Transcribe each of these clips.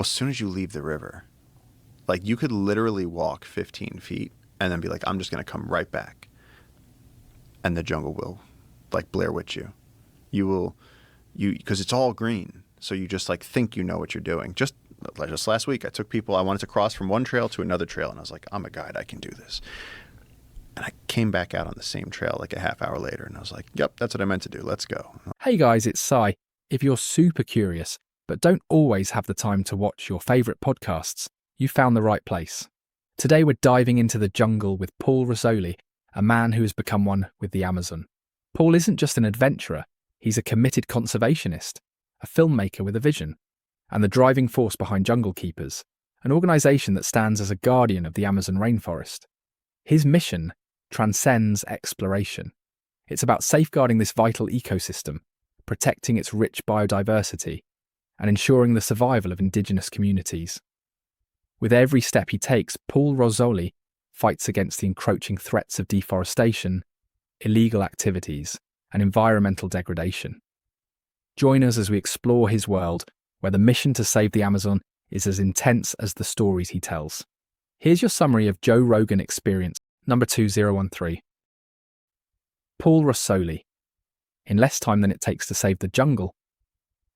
Well, as soon as you leave the river, like you could literally walk 15 feet and then be like, I'm just going to come right back. And the jungle will like Blair Witch you. Because it's all green. So you just like think you know what you're doing. Just last week, I wanted to cross from one trail to another trail. And I was like, I'm a guide, I can do this. And I came back out on the same trail like a half hour later. And I was like, yep, that's what I meant to do. Let's go. Hey guys, it's Sai. If you're super curious, but don't always have the time to watch your favourite podcasts, you found the right place. Today we're diving into the jungle with Paul Rosoli, a man who has become one with the Amazon. Paul isn't just an adventurer, he's a committed conservationist, a filmmaker with a vision, and the driving force behind Jungle Keepers, an organisation that stands as a guardian of the Amazon rainforest. His mission transcends exploration. It's about safeguarding this vital ecosystem, protecting its rich biodiversity, and ensuring the survival of indigenous communities. With every step he takes, Paul Rosoli fights against the encroaching threats of deforestation, illegal activities, and environmental degradation. Join us as we explore his world, where the mission to save the Amazon is as intense as the stories he tells. Here's your summary of Joe Rogan Experience, number 2013. Paul Rosoli. In less time than it takes to save the jungle,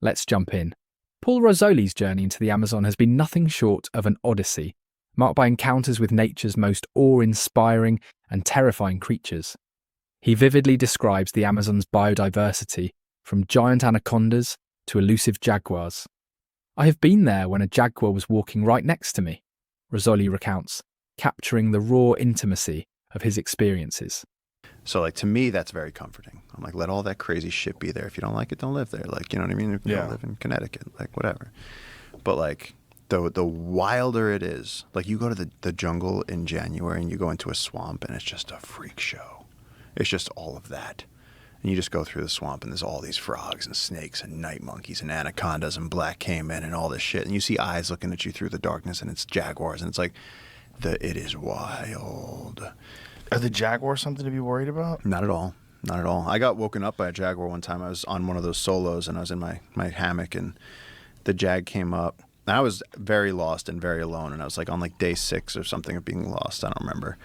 let's jump in. Paul Rosoli's journey into the Amazon has been nothing short of an odyssey, marked by encounters with nature's most awe-inspiring and terrifying creatures. He vividly describes the Amazon's biodiversity, from giant anacondas to elusive jaguars. I have been there when a jaguar was walking right next to me, Rosoli recounts, capturing the raw intimacy of his experiences. So like to me, that's very comforting. I'm like, let all that crazy shit be there. If you don't like it, don't live there. Like, you know what I mean? If you don't live in Connecticut, like whatever. But like the wilder it is, like you go to the jungle in January and you go into a swamp and it's just a freak show. It's just all of that. And you just go through the swamp and there's all these frogs and snakes and night monkeys and anacondas and black caiman and all this shit. And you see eyes looking at you through the darkness and it's jaguars and it's like, it is wild. Are the jaguars something to be worried about? Not at all. Not at all. I got woken up by a jaguar one time. I was on one of those solos and I was in my hammock and the jag came up. And I was very lost and very alone and I was like on like day 6 or something of being lost. I don't remember.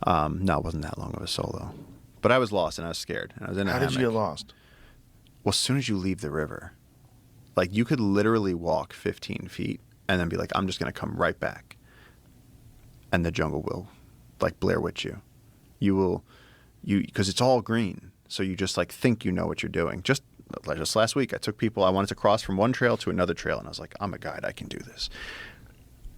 No, it wasn't that long of a solo. But I was lost and I was scared. And I was in a hammock. How did you get lost? Well, as soon as you leave the river, like you could literally walk 15 feet and then be like, I'm just going to come right back. And the jungle will like Blair Witch you. Because it's all green. So you just like think you know what you're doing. Just last week, I wanted to cross from one trail to another trail. And I was like, I'm a guide, I can do this.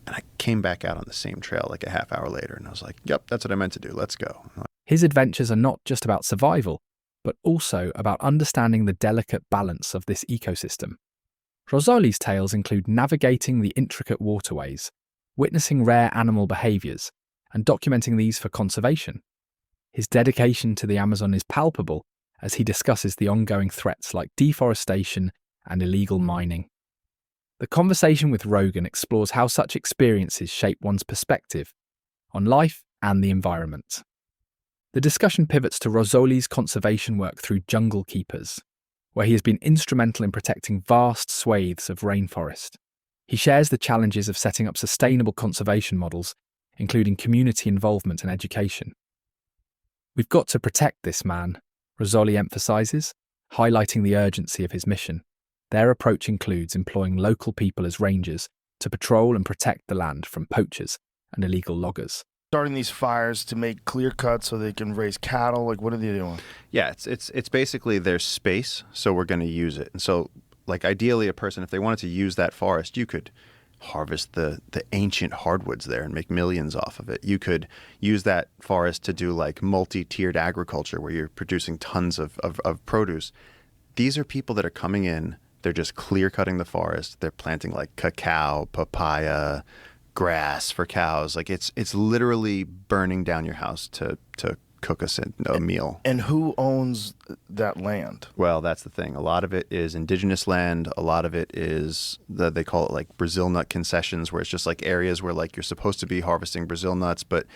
And I came back out on the same trail like a half hour later. And I was like, yep, that's what I meant to do. Let's go. His adventures are not just about survival, but also about understanding the delicate balance of this ecosystem. Rosoli's tales include navigating the intricate waterways, witnessing rare animal behaviours, and documenting these for conservation. His dedication to the Amazon is palpable as he discusses the ongoing threats like deforestation and illegal mining. The conversation with Rogan explores how such experiences shape one's perspective on life and the environment. The discussion pivots to Rosoli's conservation work through Jungle Keepers, where he has been instrumental in protecting vast swathes of rainforest. He shares the challenges of setting up sustainable conservation models, including community involvement and education. We've got to protect this man, Rosoli emphasises, highlighting the urgency of his mission. Their approach includes employing local people as rangers to patrol and protect the land from poachers and illegal loggers. Starting these fires to make clear cuts so they can raise cattle, like what are they doing? Yeah, it's basically their space, so we're going to use it. And so, like ideally a person, if they wanted to use that forest, you could harvest the ancient hardwoods there and make millions off of it. You could use that forest to do like multi-tiered agriculture where you're producing tons of produce. These are people that are coming in, they're just clear cutting the forest. They're planting like cacao, papaya, grass for cows. Like it's literally burning down your house to cook us a meal. And who owns that land? Well, that's the thing. A lot of it is indigenous land. A lot of it is they call it like Brazil nut concessions, where it's just like areas where like you're supposed to be harvesting Brazil nuts, but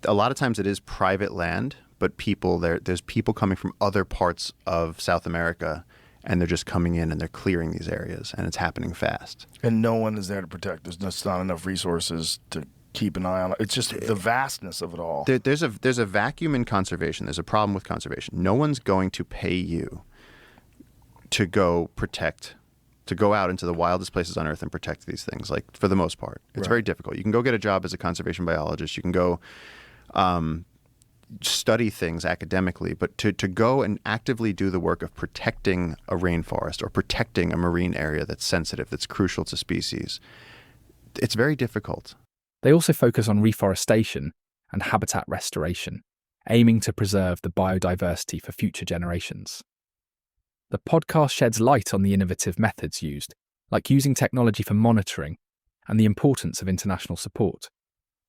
a lot of times it is private land. But there's people coming from other parts of South America, and they're just coming in and they're clearing these areas, and it's happening fast. And no one is there to protect. There's just not enough resources to keep an eye on it. It's just the vastness of it all. There's a vacuum in conservation. There's a problem with conservation. No one's going to pay you to go out into the wildest places on earth and protect these things, like, for the most part. It's Right. very difficult. You can go get a job as a conservation biologist. You can go study things academically, but to go and actively do the work of protecting a rainforest or protecting a marine area that's sensitive, that's crucial to species, it's very difficult. They also focus on reforestation and habitat restoration, aiming to preserve the biodiversity for future generations. The podcast sheds light on the innovative methods used, like using technology for monitoring and the importance of international support.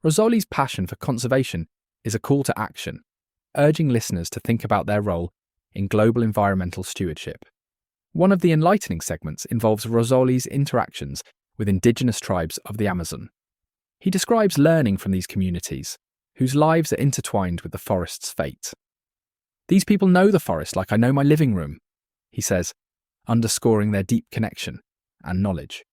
Rosoli's passion for conservation is a call to action, urging listeners to think about their role in global environmental stewardship. One of the enlightening segments involves Rosoli's interactions with indigenous tribes of the Amazon. He describes learning from these communities, whose lives are intertwined with the forest's fate. These people know the forest like I know my living room, he says, underscoring their deep connection and knowledge.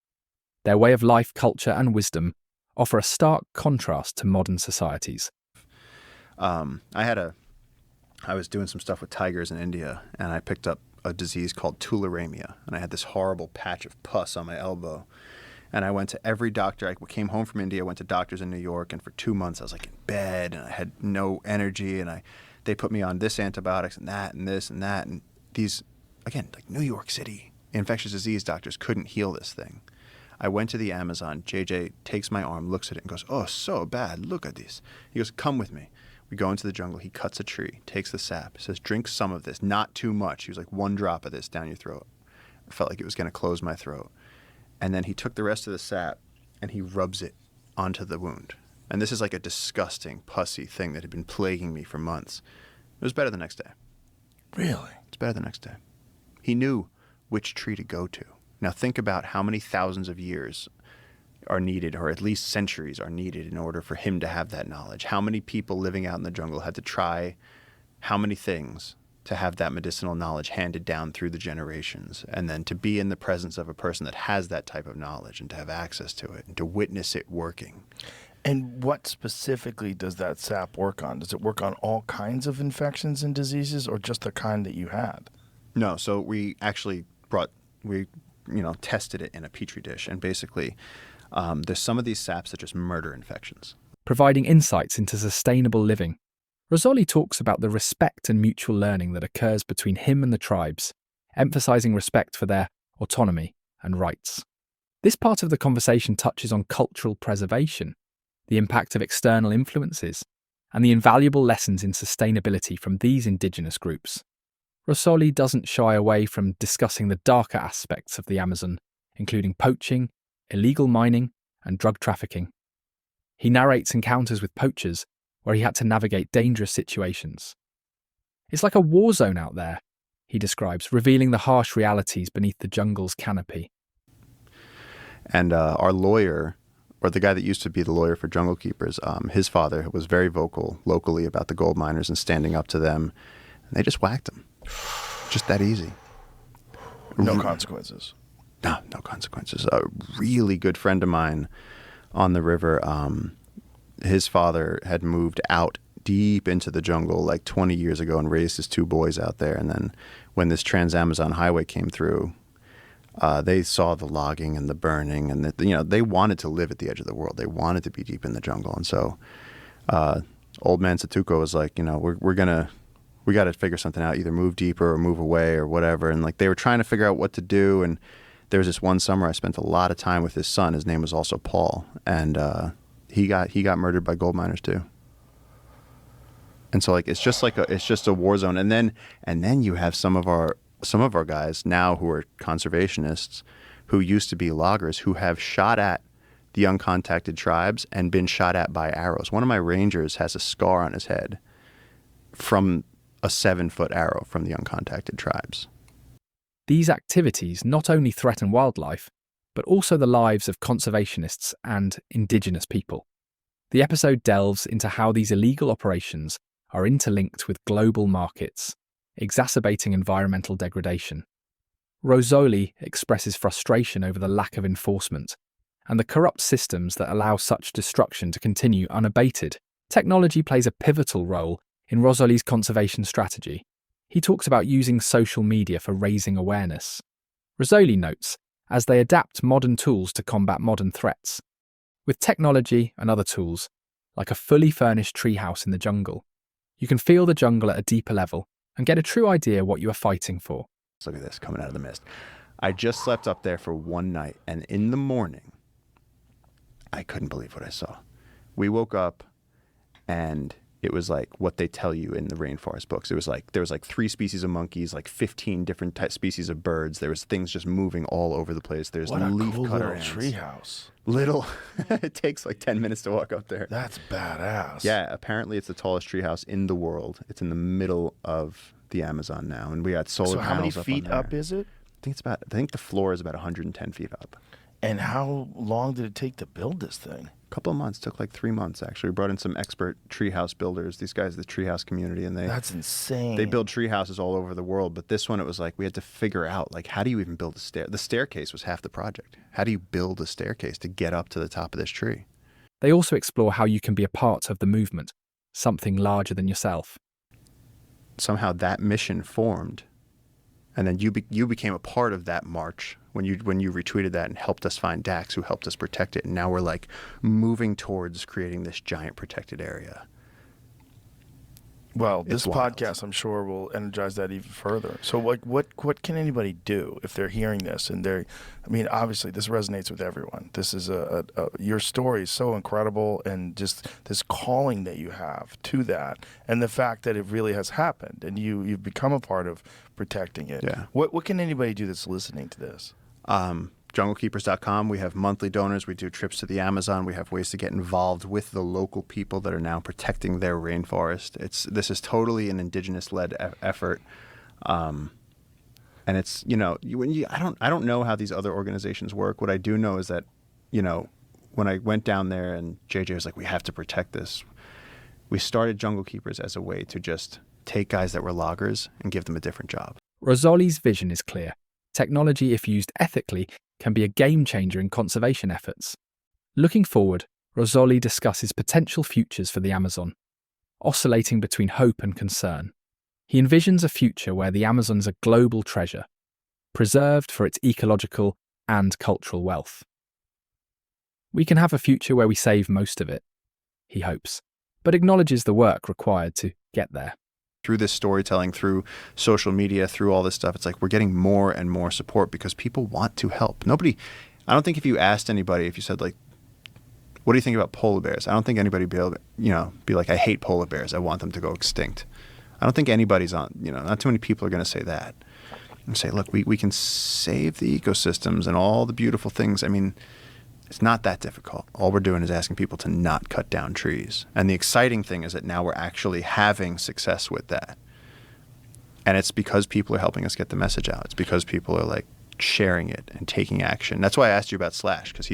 Their way of life, culture, and wisdom offer a stark contrast to modern societies. I was doing some stuff with tigers in India, and I picked up a disease called tularemia, and I had this horrible patch of pus on my elbow. And I went to every doctor. I came home from India, went to doctors in New York, and for 2 months I was like in bed, and I had no energy, and they put me on this antibiotics and that and this and that, and these, again, like New York City infectious disease doctors couldn't heal this thing. I went to the Amazon. JJ takes my arm, looks at it, and goes, "Oh, so bad. Look at this." He goes, "Come with me." We go into the jungle. He cuts a tree, takes the sap, says, "Drink some of this, not too much." He was like, "1 drop of this down your throat." I felt like it was going to close my throat. And then he took the rest of the sap and he rubs it onto the wound. And this is like a disgusting, pussy thing that had been plaguing me for months. It was better the next day. Really? It's better the next day. He knew which tree to go to. Now think about how many thousands of years are needed, or at least centuries are needed, in order for him to have that knowledge. How many people living out in the jungle had to try how many things to have that medicinal knowledge handed down through the generations, and then to be in the presence of a person that has that type of knowledge and to have access to it and to witness it working. And what specifically does that sap work on? Does it work on all kinds of infections and diseases, or just the kind that you had? No, so we actually tested it in a petri dish, and basically there's some of these saps that just murder infections. Providing insights into sustainable living, Rosoli talks about the respect and mutual learning that occurs between him and the tribes, emphasizing respect for their autonomy and rights. This part of the conversation touches on cultural preservation, the impact of external influences, and the invaluable lessons in sustainability from these indigenous groups. Rosoli doesn't shy away from discussing the darker aspects of the Amazon, including poaching, illegal mining, and drug trafficking. He narrates encounters with poachers where he had to navigate dangerous situations. "It's like a war zone out there," he describes, revealing the harsh realities beneath the jungle's canopy. And our lawyer, or the guy that used to be the lawyer for Jungle Keepers, his father was very vocal locally about the gold miners and standing up to them. And they just whacked him. Just that easy. No consequences. No consequences. A really good friend of mine on the river, his father had moved out deep into the jungle like 20 years ago and raised his 2 boys out there. And then when this Trans-Amazon highway came through, they saw the logging and the burning, and they wanted to live at the edge of the world. They wanted to be deep in the jungle. And so old man Satuko was like, we got to figure something out, either move deeper or move away or whatever. And like they were trying to figure out what to do. And there was this one summer I spent a lot of time with his son. His name was also Paul. And he got murdered by gold miners too. And so like it's just a war zone. And then you have some of our guys now who are conservationists, who used to be loggers, who have shot at the uncontacted tribes and been shot at by arrows. One of my rangers has a scar on his head from a 7-foot arrow from the uncontacted tribes. These activities not only threaten wildlife, but also the lives of conservationists and indigenous people. The episode delves into how these illegal operations are interlinked with global markets, exacerbating environmental degradation. Rosoli expresses frustration over the lack of enforcement and the corrupt systems that allow such destruction to continue unabated. Technology plays a pivotal role in Rosoli's conservation strategy. He talks about using social media for raising awareness. Rosoli notes, as they adapt modern tools to combat modern threats. With technology and other tools, like a fully furnished treehouse in the jungle, you can feel the jungle at a deeper level and get a true idea what you are fighting for. Look at this coming out of the mist. I just slept up there for one night, and in the morning, I couldn't believe what I saw. We woke up, and it was like what they tell you in the Rainforest books. It was like there was like 3 species of monkeys, like 15 different species of birds. There was things just moving all over the place. There's what a leaf cool cutter little treehouse. Little. It takes like 10 minutes to walk up there. That's badass. Yeah, apparently it's the tallest treehouse in the world. It's in the middle of the Amazon now, and we got solar panels. So how many up feet up is it? I think the floor is about 110 feet up. And how long did it take to build this thing? A couple of months. Took like 3 months, actually. We brought in some expert treehouse builders. These guys, the treehouse community, and that's insane. They build treehouses all over the world, but this one, it was like we had to figure out, like, how do you even build a stair? The staircase was half the project. How do you build a staircase to get up to the top of this tree? They also explore how you can be a part of the movement, something larger than yourself. Somehow that mission formed, and then you became a part of that march when you retweeted that and helped us find Dax, who helped us protect it. And now we're like moving towards creating this giant protected area. Well, this podcast, I'm sure, will energize that even further. So what can anybody do if they're hearing this? And obviously this resonates with everyone. This is your story is so incredible, and just this calling that you have to that, and the fact that it really has happened, and you've become a part of protecting it. Yeah. What can anybody do that's listening to this? JungleKeepers.com. We have monthly donors. We do trips to the Amazon. We have ways to get involved with the local people that are now protecting their rainforest. This is totally an indigenous-led effort, and it's I don't know how these other organizations work. What I do know is that when I went down there and JJ was like, we have to protect this. We started Jungle Keepers as a way to just take guys that were loggers and give them a different job. Rosoli's vision is clear. Technology, if used ethically, can be a game changer in conservation efforts. Looking forward, Rosoli discusses potential futures for the Amazon, oscillating between hope and concern. He envisions a future where the Amazon is a global treasure, preserved for its ecological and cultural wealth. We can have a future where we save most of it, he hopes, but acknowledges the work required to get there. Through this storytelling, through social media, through all this stuff, it's like we're getting more and more support because people want to help. I don't think if you asked anybody, if you said, like, what do you think about polar bears? I don't think anybody would be able to, be like, I hate polar bears. I want them to go extinct. I don't think anybody's not too many people are going to say that. And say, look, we can save the ecosystems and all the beautiful things. I mean, it's not that difficult. All we're doing is asking people to not cut down trees. And the exciting thing is that now we're actually having success with that. And it's because people are helping us get the message out. It's because people are like sharing it and taking action. That's why I asked you about Slash, because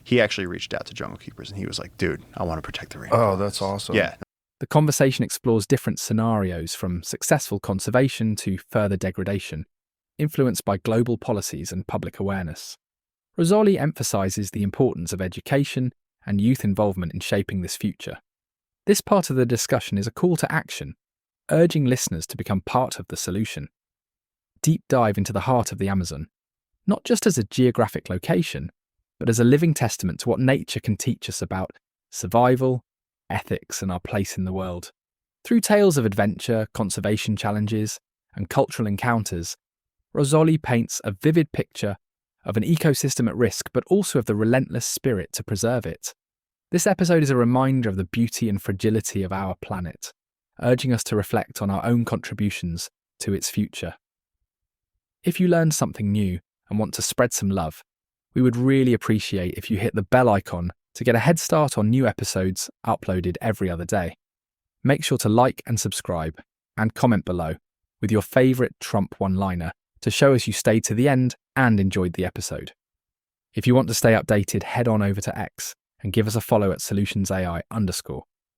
he actually reached out to Jungle Keepers and he was like, dude, I want to protect the rainforest. Oh, that's awesome. Yeah. The conversation explores different scenarios from successful conservation to further degradation, influenced by global policies and public awareness. Rosoli emphasizes the importance of education and youth involvement in shaping this future. This part of the discussion is a call to action, urging listeners to become part of the solution. Deep dive into the heart of the Amazon, not just as a geographic location, but as a living testament to what nature can teach us about survival, ethics, and our place in the world. Through tales of adventure, conservation challenges, and cultural encounters, Rosoli paints a vivid picture of an ecosystem at risk, but also of the relentless spirit to preserve it. This episode is a reminder of the beauty and fragility of our planet, urging us to reflect on our own contributions to its future. If you learned something new and want to spread some love, we would really appreciate if you hit the bell icon to get a head start on new episodes uploaded every other day. Make sure to like and subscribe, and comment below with your favourite Trump one-liner to show us you stayed to the end and enjoyed the episode. If you want to stay updated, head on over to X and give us a follow at solutionsai_.